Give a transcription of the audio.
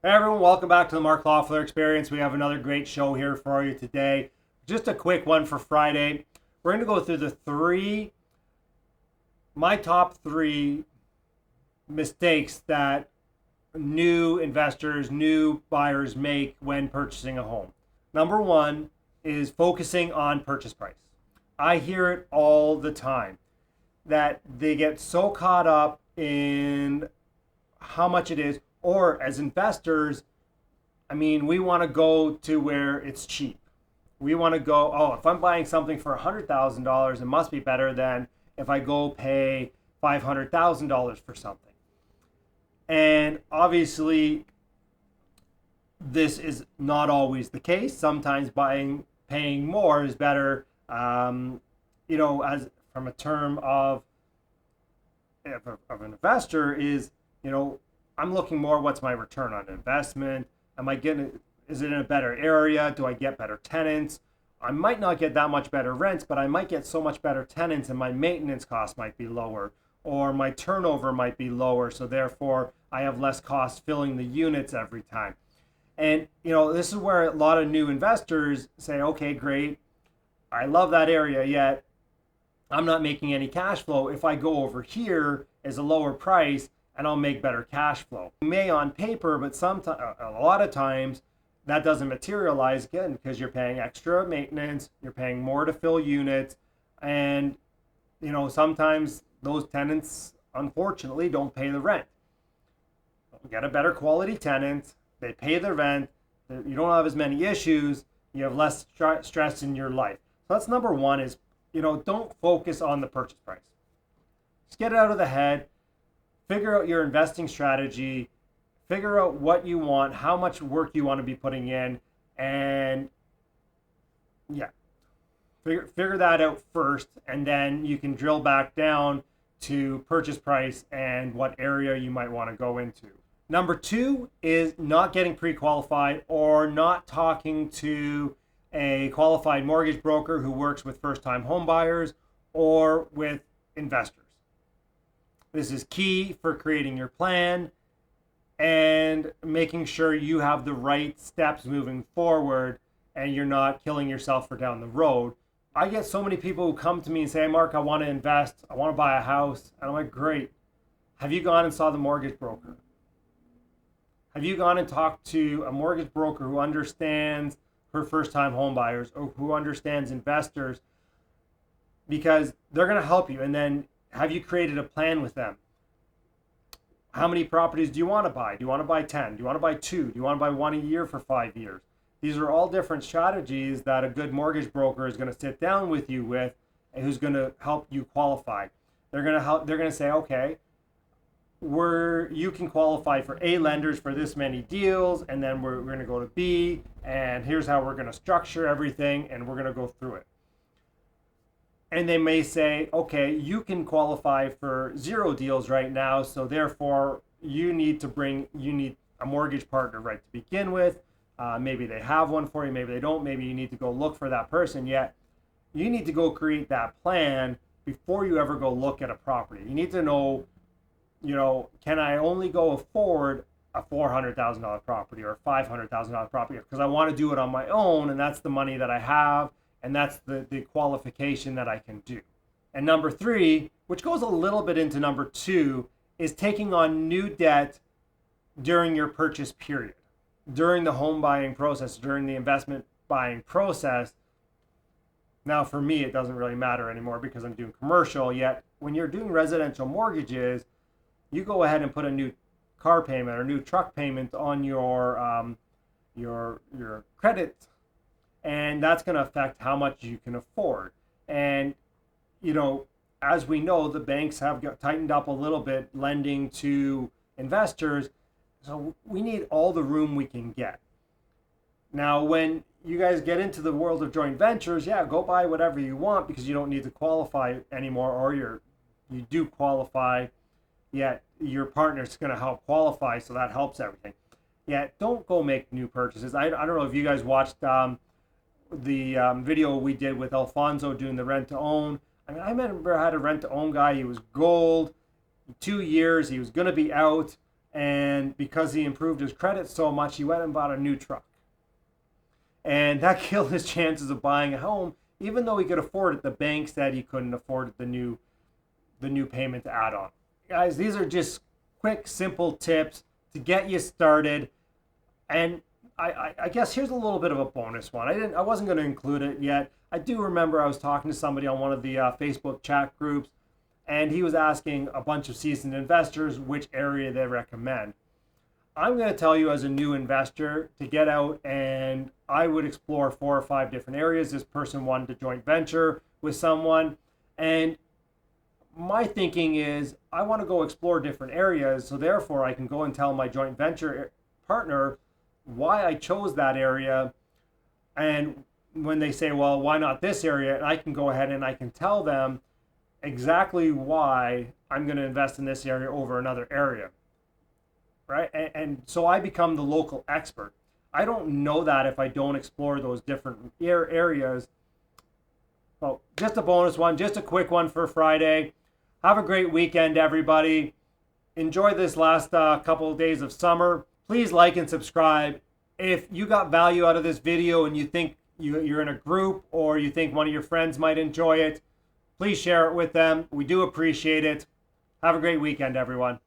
Hey everyone, welcome back to the Mark Loeffler Experience. We have another great show here for you today. Just a quick one for Friday. We're going to go through my top three mistakes that new investors, new buyers make when purchasing a home. Number one is focusing on purchase price. I hear it all the time that they get so caught up in how much it is, or as investors, we want to go to where it's cheap. We want to go, oh, if I'm buying something for $100,000, it must be better than if I go pay $500,000 for something. And obviously, this is not always the case. Sometimes paying more is better, as from a term of an investor is, I'm looking more, what's my return on investment? Is it in a better area? Do I get better tenants? I might not get that much better rents, but I might get so much better tenants and my maintenance costs might be lower, or my turnover might be lower. So therefore I have less costs filling the units every time. And, this is where a lot of new investors say, okay, great. I love that area, yet I'm not making any cash flow. If I go over here as a lower price, and I'll make better cash flow. You may on paper, but a lot of times that doesn't materialize, again, because you're paying extra maintenance, you're paying more to fill units, and sometimes those tenants unfortunately don't pay the rent. Get a better quality tenant, they pay the rent, you don't have as many issues, you have less stress in your life. So that's number one is, don't focus on the purchase price. Just get it out of the head. Figure out your investing strategy, figure out what you want, how much work you want to be putting in, and figure that out first, and then you can drill back down to purchase price and what area you might want to go into. Number two is not getting pre-qualified or not talking to a qualified mortgage broker who works with first-time home buyers or with investors. This is key for creating your plan and making sure you have the right steps moving forward and you're not killing yourself for down the road. I get so many people who come to me and say, hey, Mark, I want to invest. I want to buy a house. And I'm like, great. Have you gone and saw the mortgage broker? Have you gone and talked to a mortgage broker who understands her first-time home buyers or who understands investors? Because they're going to help you. And then have you created a plan with them? How many properties do you want to buy? Do you want to buy 10? Do you want to buy 2? Do you want to buy 1 a year for 5 years? These are all different strategies that a good mortgage broker is going to sit down with you with and who's going to help you qualify. They're going to say, okay, you can qualify for A lenders for this many deals, and then we're going to go to B, and here's how we're going to structure everything, and we're going to go through it. And they may say, okay, you can qualify for 0 deals right now, so therefore you need a mortgage partner right to begin with. Maybe they have one for you, maybe they don't. Maybe you need to go look for that person. Yet you need to go create that plan before you ever go look at a property. You need to know, can I only go afford a $400,000 property or a $500,000 property because I want to do it on my own, and that's the money that I have. And that's the qualification that I can do. And number three, which goes a little bit into number two, is taking on new debt during your purchase period, during the home buying process, during the investment buying process. Now, for me, it doesn't really matter anymore because I'm doing commercial. Yet, when you're doing residential mortgages, you go ahead and put a new car payment or new truck payment on your credit. And that's going to affect how much you can afford. And, as we know, the banks have tightened up a little bit lending to investors. So we need all the room we can get. Now, when you guys get into the world of joint ventures, go buy whatever you want because you don't need to qualify anymore, or you do qualify, yet your partner's going to help qualify, so that helps everything. Yet don't go make new purchases. I don't know if you guys watched the video we did with Alfonso doing the rent to own. I remember I had a rent to own guy. He was gold, 2 years. He was going to be out, and because he improved his credit so much, he went and bought a new truck. And that killed his chances of buying a home, even though he could afford it. The bank said he couldn't afford the new payment to add on. Guys, these are just quick, simple tips to get you started. And I guess here's a little bit of a bonus one. I wasn't going to include it yet. I do remember I was talking to somebody on one of the Facebook chat groups, and he was asking a bunch of seasoned investors which area they recommend. I'm going to tell you, as a new investor, to get out, and I would explore 4 or 5 different areas. This person wanted to joint venture with someone, and my thinking is I want to go explore different areas, so therefore I can go and tell my joint venture partner why I chose that area. And when they say, well, why not this area, and I can go ahead and I can tell them exactly why I'm going to invest in this area over another area, right? And so I become the local expert. I don't know that if I don't explore those different areas. Well, just a bonus one, just a quick one for Friday. Have a great weekend, everybody. Enjoy this last couple of days of summer. Please like and subscribe. If you got value out of this video and you think you're in a group, or you think one of your friends might enjoy it, please share it with them. We do appreciate it. Have a great weekend, everyone.